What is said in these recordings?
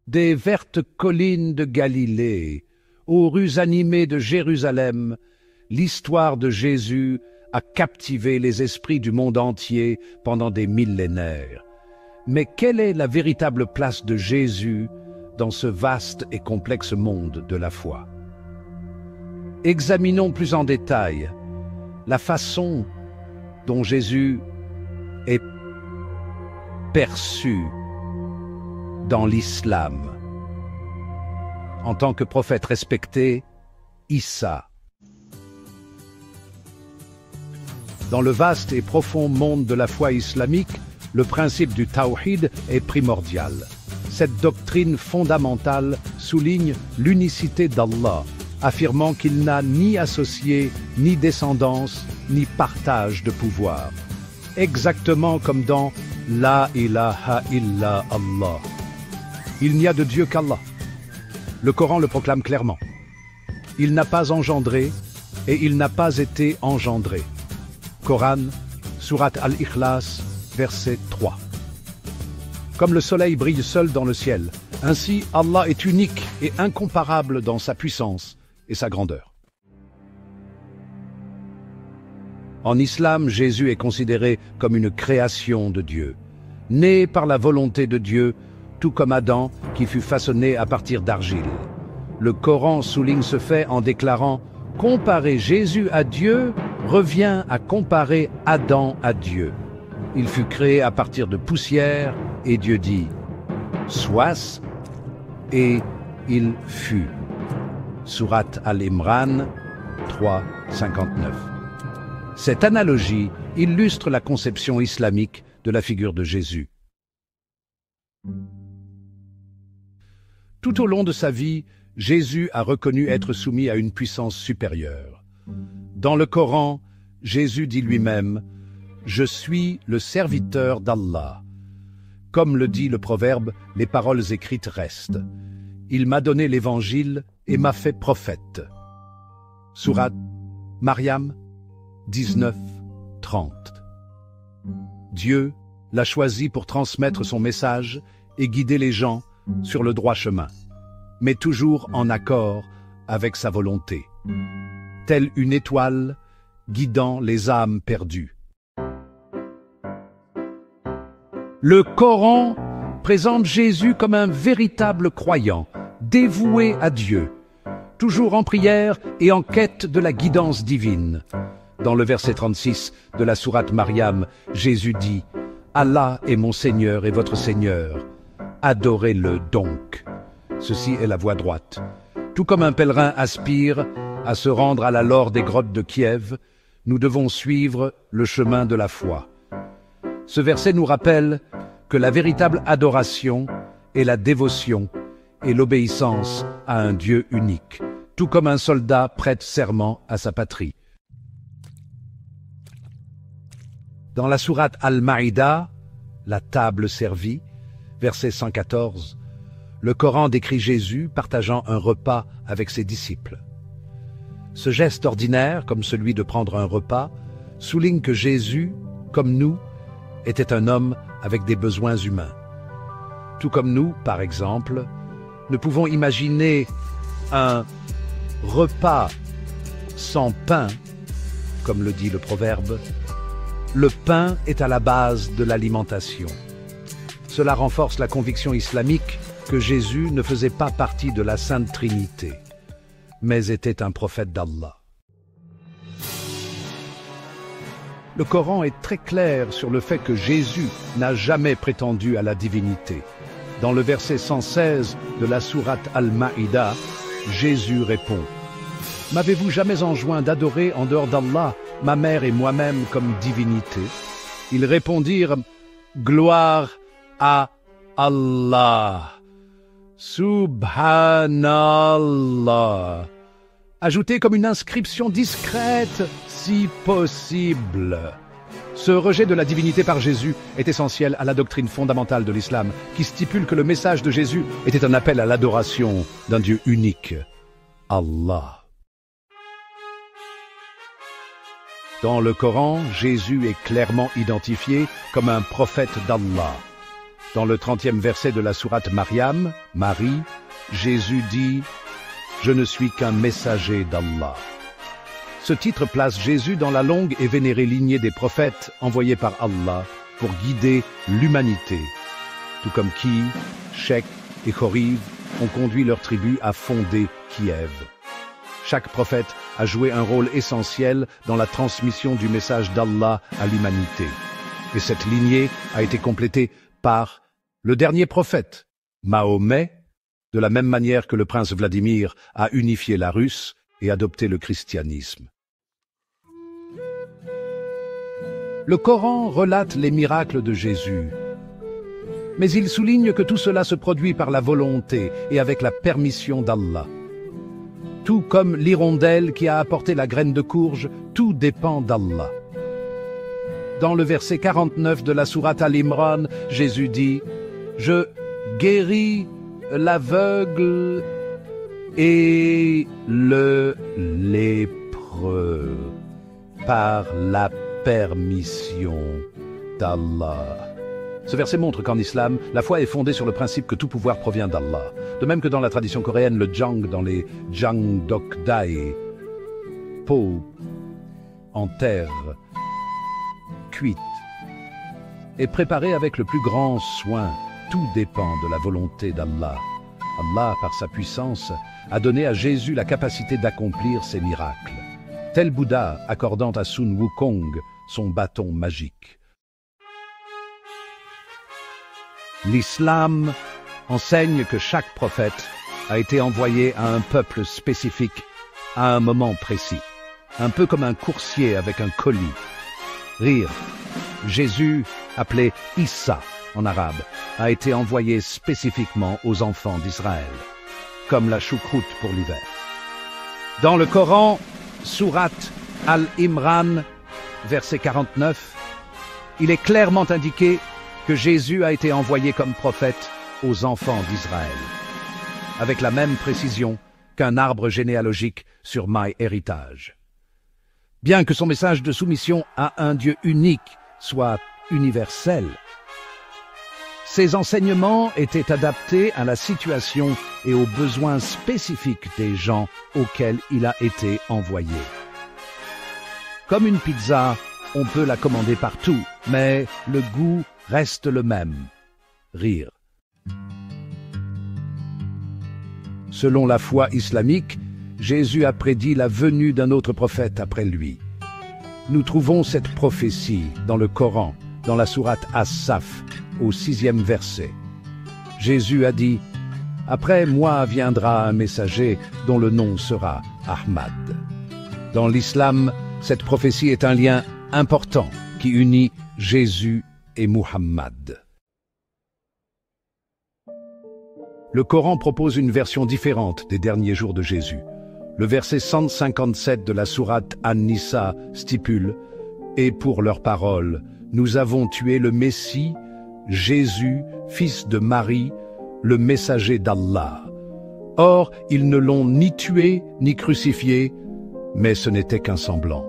Des vertes collines de Galilée aux rues animées de Jérusalem, l'histoire de Jésus a captivé les esprits du monde entier pendant des millénaires. Mais quelle est la véritable place de Jésus dans ce vaste et complexe monde de la foi? Examinons plus en détail la façon dont Jésus est perçu dans l'islam. En tant que prophète respecté, Issa. Dans le vaste et profond monde de la foi islamique, le principe du tawhid est primordial. Cette doctrine fondamentale souligne l'unicité d'Allah, affirmant qu'il n'a ni associé, ni descendance, ni partage de pouvoir. Exactement comme dans La ilaha illa Allah. Il n'y a de Dieu qu'Allah. Le Coran le proclame clairement. Il n'a pas engendré et il n'a pas été engendré. Coran, Sourate Al-Ikhlas, verset 3. Comme le soleil brille seul dans le ciel, ainsi Allah est unique et incomparable dans sa puissance et sa grandeur. En islam, Jésus est considéré comme une création de Dieu, né par la volonté de Dieu, tout comme Adam qui fut façonné à partir d'argile. Le Coran souligne ce fait en déclarant « Comparer Jésus à Dieu revient à comparer Adam à Dieu. Il fut créé à partir de poussière et Dieu dit « Sois et il fut ». Sourate Al-Imran 3, 59. Cette analogie illustre la conception islamique de la figure de Jésus. Tout au long de sa vie, Jésus a reconnu être soumis à une puissance supérieure. Dans le Coran, Jésus dit lui-même « Je suis le serviteur d'Allah ». Comme le dit le proverbe, les paroles écrites restent. Il m'a donné l'évangile et m'a fait prophète. Sourate Maryam 19, 30. Dieu l'a choisi pour transmettre son message et guider les gens sur le droit chemin, mais toujours en accord avec sa volonté, telle une étoile guidant les âmes perdues. Le Coran présente Jésus comme un véritable croyant, dévoué à Dieu, toujours en prière et en quête de la guidance divine. Dans le verset 36 de la sourate Maryam, Jésus dit « Allah est mon Seigneur et votre Seigneur, adorez-le donc ». Ceci est la voie droite. Tout comme un pèlerin aspire à se rendre à la lore des grottes de Kiev, nous devons suivre le chemin de la foi. Ce verset nous rappelle que la véritable adoration est la dévotion et l'obéissance à un Dieu unique, tout comme un soldat prête serment à sa patrie. Dans la sourate Al-Maïda, la table servie, verset 114, le Coran décrit Jésus partageant un repas avec ses disciples. Ce geste ordinaire, comme celui de prendre un repas, souligne que Jésus, comme nous, était un homme avec des besoins humains. Tout comme nous, par exemple, ne pouvons imaginer un repas sans pain, comme le dit le proverbe. Le pain est à la base de l'alimentation. Cela renforce la conviction islamique que Jésus ne faisait pas partie de la Sainte Trinité, mais était un prophète d'Allah. Le Coran est très clair sur le fait que Jésus n'a jamais prétendu à la divinité. Dans le verset 116 de la sourate Al-Maïda, Jésus répond « M'avez-vous jamais enjoint d'adorer en dehors d'Allah ma mère et moi-même comme divinité ?» Ils répondirent « Gloire à Allah, Subhanallah » ajouté comme une inscription discrète, si possible. Ce rejet de la divinité par Jésus est essentiel à la doctrine fondamentale de l'islam, qui stipule que le message de Jésus était un appel à l'adoration d'un Dieu unique, Allah. Dans le Coran, Jésus est clairement identifié comme un prophète d'Allah. Dans le 30e verset de la sourate Mariam, Marie, Jésus dit « Je ne suis qu'un messager d'Allah ». Ce titre place Jésus dans la longue et vénérée lignée des prophètes envoyés par Allah pour guider l'humanité, tout comme Ki, Shek et Choriv ont conduit leurs tribus à fonder Kiev. Chaque prophète a joué un rôle essentiel dans la transmission du message d'Allah à l'humanité. Et cette lignée a été complétée par le dernier prophète, Mahomet, de la même manière que le prince Vladimir a unifié la Russe et adopté le christianisme. Le Coran relate les miracles de Jésus, mais il souligne que tout cela se produit par la volonté et avec la permission d'Allah. Tout comme l'hirondelle qui a apporté la graine de courge, tout dépend d'Allah. Dans le verset 49 de la sourate Al-Imran, Jésus dit « Je guéris l'aveugle et le lépreux par la permission d'Allah. » Ce verset montre qu'en islam, la foi est fondée sur le principe que tout pouvoir provient d'Allah. De même que dans la tradition coréenne, le jang dans les jangdokdae, peau en terre cuite, est préparé avec le plus grand soin. Tout dépend de la volonté d'Allah. Allah, par sa puissance, a donné à Jésus la capacité d'accomplir ses miracles, tel Bouddha accordant à Sun Wukong son bâton magique. L'islam enseigne que chaque prophète a été envoyé à un peuple spécifique à un moment précis, un peu comme un coursier avec un colis. Rire. Jésus, appelé Issa en arabe, a été envoyé spécifiquement aux enfants d'Israël, comme la choucroute pour l'hiver. Dans le Coran, sourate Al-Imran, verset 49, il est clairement indiqué que Jésus a été envoyé comme prophète aux enfants d'Israël, avec la même précision qu'un arbre généalogique sur MyHeritage. Bien que son message de soumission à un Dieu unique soit universel, ses enseignements étaient adaptés à la situation et aux besoins spécifiques des gens auxquels il a été envoyé. Comme une pizza, on peut la commander partout, mais le goût reste le même. Rire. Selon la foi islamique, Jésus a prédit la venue d'un autre prophète après lui. Nous trouvons cette prophétie dans le Coran, dans la sourate As-Saf, au 6e verset. Jésus a dit « Après moi viendra un messager dont le nom sera Ahmad ». Dans l'islam, cette prophétie est un lien important qui unit Jésus et Muhammad. Le Coran propose une version différente des derniers jours de Jésus. Le verset 157 de la sourate An-Nisa stipule « Et pour leurs paroles, nous avons tué le Messie, Jésus, fils de Marie, le messager d'Allah. Or, ils ne l'ont ni tué ni crucifié, mais ce n'était qu'un semblant. »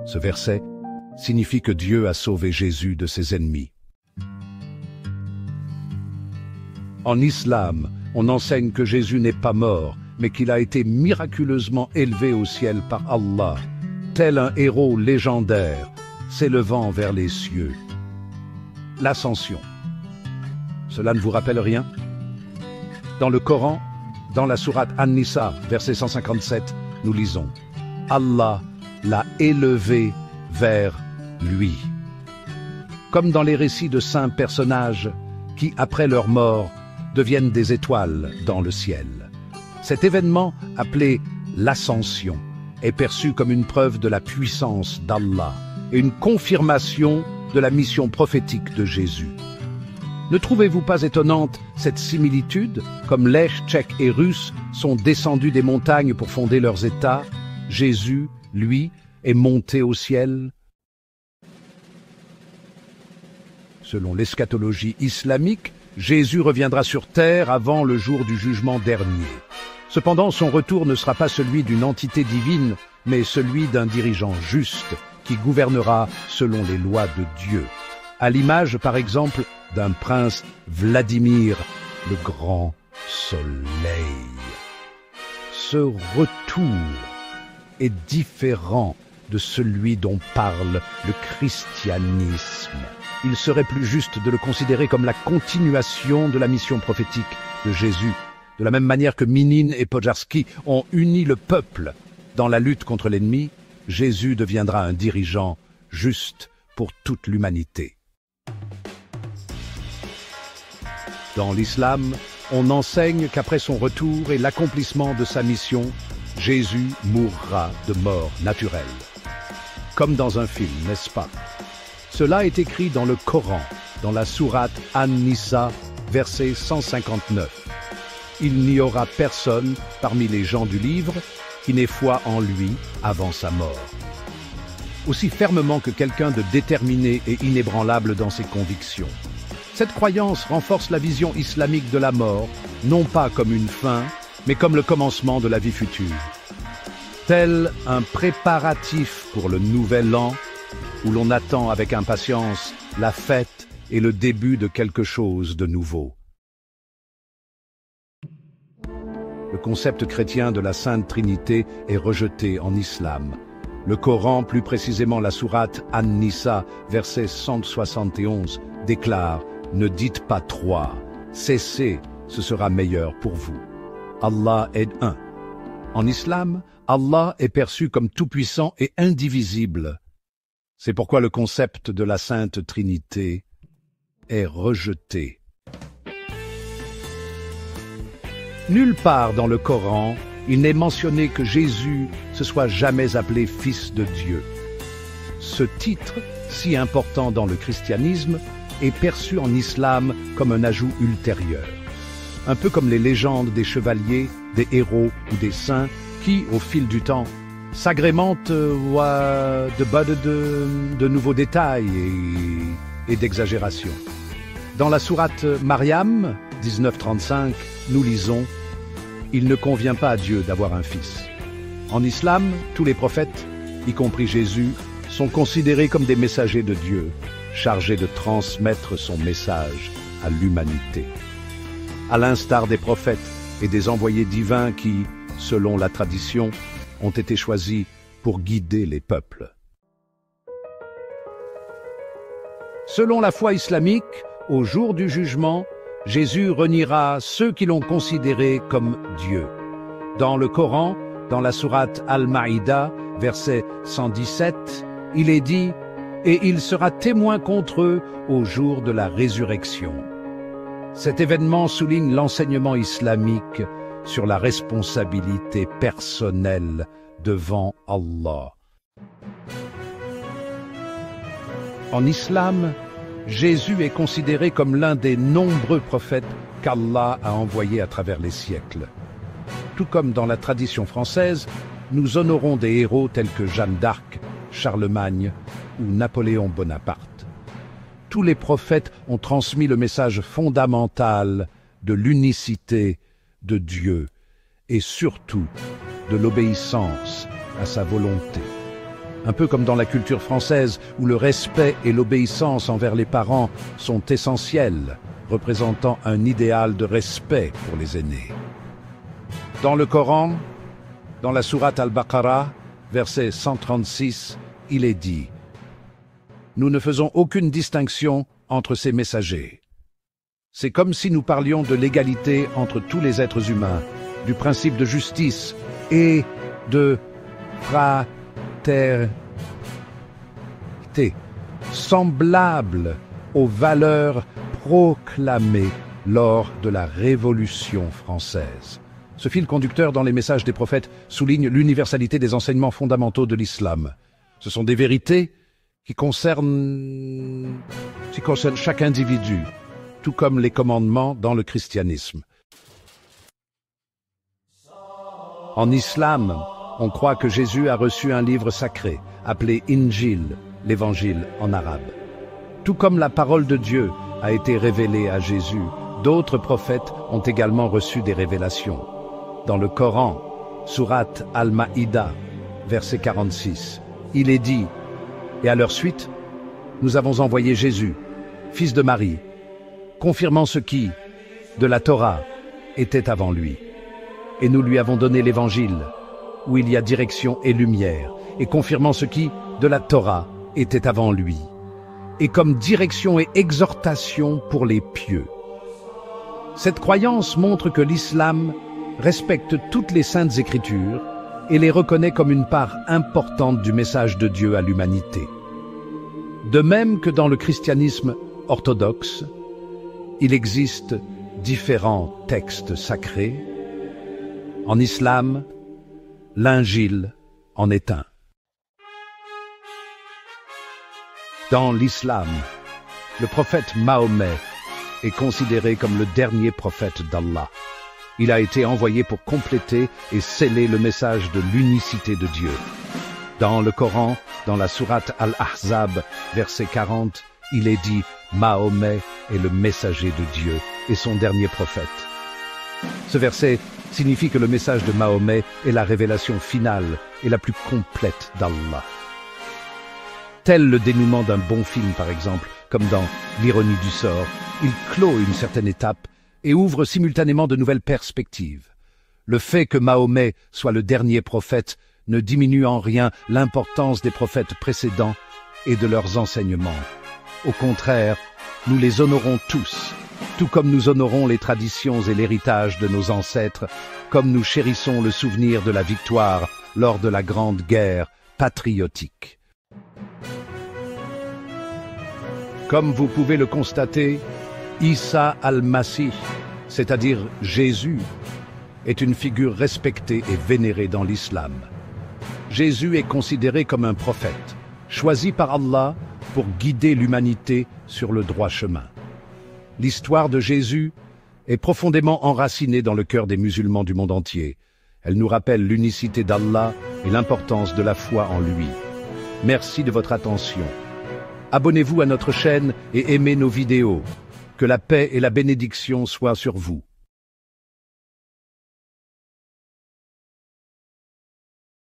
Ce verset signifie que Dieu a sauvé Jésus de ses ennemis. En islam, on enseigne que Jésus n'est pas mort, mais qu'il a été miraculeusement élevé au ciel par Allah, tel un héros légendaire, s'élevant vers les cieux. L'ascension. Cela ne vous rappelle rien? Dans le Coran, dans la sourate An-Nisa, verset 157, nous lisons « Allah l'a élevé vers lui ». Comme dans les récits de saints personnages qui, après leur mort, deviennent des étoiles dans le ciel. Cet événement, appelé l'ascension, est perçu comme une preuve de la puissance d'Allah et une confirmation de la mission prophétique de Jésus. Ne trouvez-vous pas étonnante cette similitude? Comme les Tchèques et Russes sont descendus des montagnes pour fonder leurs États, Jésus, lui, est monté au ciel. Selon l'eschatologie islamique, Jésus reviendra sur terre avant le jour du jugement dernier. Cependant, son retour ne sera pas celui d'une entité divine, mais celui d'un dirigeant juste qui gouvernera selon les lois de Dieu. à l'image par exemple d'un prince Vladimir, le grand soleil. Ce retour est différent de celui dont parle le christianisme. Il serait plus juste de le considérer comme la continuation de la mission prophétique de Jésus, de la même manière que Minin et Podjarski ont uni le peuple dans la lutte contre l'ennemi. Jésus deviendra un dirigeant juste pour toute l'humanité. Dans l'islam, on enseigne qu'après son retour et l'accomplissement de sa mission, Jésus mourra de mort naturelle. Comme dans un film, n'est-ce pas? Cela est écrit dans le Coran, dans la sourate An-Nisa, verset 159. Il n'y aura personne parmi les gens du livre qui n'ait foi en lui avant sa mort. Aussi fermement que quelqu'un de déterminé et inébranlable dans ses convictions. Cette croyance renforce la vision islamique de la mort, non pas comme une fin, mais comme le commencement de la vie future. Tel un préparatif pour le nouvel an, où l'on attend avec impatience la fête et le début de quelque chose de nouveau. Le concept chrétien de la Sainte Trinité est rejeté en islam. Le Coran, plus précisément la sourate An-Nisa, verset 171, déclare « Ne dites pas trois, cessez, ce sera meilleur pour vous. Allah est un ». En islam, Allah est perçu comme tout-puissant et indivisible. C'est pourquoi le concept de la Sainte Trinité est rejeté. Nulle part dans le Coran, il n'est mentionné que Jésus se soit jamais appelé Fils de Dieu. Ce titre, si important dans le christianisme, est perçu en islam comme un ajout ultérieur. Un peu comme les légendes des chevaliers, des héros ou des saints qui, au fil du temps, s'agrémentent de nouveaux détails et d'exagérations. Dans la sourate Maryam, 1935, nous lisons « Il ne convient pas à Dieu d'avoir un fils ». En islam, tous les prophètes, y compris Jésus, sont considérés comme des messagers de Dieu, chargés de transmettre son message à l'humanité. À l'instar des prophètes et des envoyés divins qui, selon la tradition, ont été choisis pour guider les peuples. Selon la foi islamique, au jour du jugement, Jésus reniera ceux qui l'ont considéré comme Dieu. Dans le Coran, dans la sourate Al-Maïda, verset 117, il est dit « Et il sera témoin contre eux au jour de la résurrection ». Cet événement souligne l'enseignement islamique sur la responsabilité personnelle devant Allah. En islam, Jésus est considéré comme l'un des nombreux prophètes qu'Allah a envoyés à travers les siècles. Tout comme dans la tradition française, nous honorons des héros tels que Jeanne d'Arc, Charlemagne ou Napoléon Bonaparte. Tous les prophètes ont transmis le message fondamental de l'unicité de Dieu et surtout de l'obéissance à sa volonté. Un peu comme dans la culture française où le respect et l'obéissance envers les parents sont essentiels, représentant un idéal de respect pour les aînés. Dans le Coran, dans la sourate Al-Baqarah, verset 136, il est dit « Nous ne faisons aucune distinction entre ces messagers. C'est comme si nous parlions de l'égalité entre tous les êtres humains, du principe de justice et de fraternité, semblable aux valeurs proclamées lors de la Révolution française. » Ce fil conducteur dans les messages des prophètes souligne l'universalité des enseignements fondamentaux de l'islam. Ce sont des vérités qui concernent chaque individu, tout comme les commandements dans le christianisme. En islam, on croit que Jésus a reçu un livre sacré, appelé Injil, l'évangile en arabe. Tout comme la parole de Dieu a été révélée à Jésus, d'autres prophètes ont également reçu des révélations. Dans le Coran, sourate Al-Maïda, verset 46, il est dit « Et à leur suite, nous avons envoyé Jésus, fils de Marie, confirmant ce qui, de la Torah, était avant lui. Et nous lui avons donné l'Évangile, où il y a direction et lumière, et confirmant ce qui, de la Torah, était avant lui, et comme direction et exhortation pour les pieux. Cette croyance montre que l'islam respecte toutes les saintes écritures et les reconnaît comme une part importante du message de Dieu à l'humanité. De même que dans le christianisme orthodoxe, il existe différents textes sacrés. En islam, l'Injil en est un. Dans l'islam, le prophète Mahomet est considéré comme le dernier prophète d'Allah. Il a été envoyé pour compléter et sceller le message de l'unicité de Dieu. Dans le Coran, dans la sourate Al-Ahzab, verset 40, il est dit « Mahomet est le messager de Dieu et son dernier prophète ». Ce verset signifie que le message de Mahomet est la révélation finale et la plus complète d'Allah. Tel le dénouement d'un bon film, par exemple, comme dans L'ironie du sort, il clôt une certaine étape et ouvre simultanément de nouvelles perspectives. Le fait que Mahomet soit le dernier prophète ne diminue en rien l'importance des prophètes précédents et de leurs enseignements. Au contraire, nous les honorons tous, tout comme nous honorons les traditions et l'héritage de nos ancêtres, comme nous chérissons le souvenir de la victoire lors de la Grande Guerre patriotique. Comme vous pouvez le constater, Isa al-Masih, c'est-à-dire Jésus, est une figure respectée et vénérée dans l'islam. Jésus est considéré comme un prophète, choisi par Allah pour guider l'humanité sur le droit chemin. L'histoire de Jésus est profondément enracinée dans le cœur des musulmans du monde entier. Elle nous rappelle l'unicité d'Allah et l'importance de la foi en lui. Merci de votre attention. Abonnez-vous à notre chaîne et aimez nos vidéos. Que la paix et la bénédiction soient sur vous.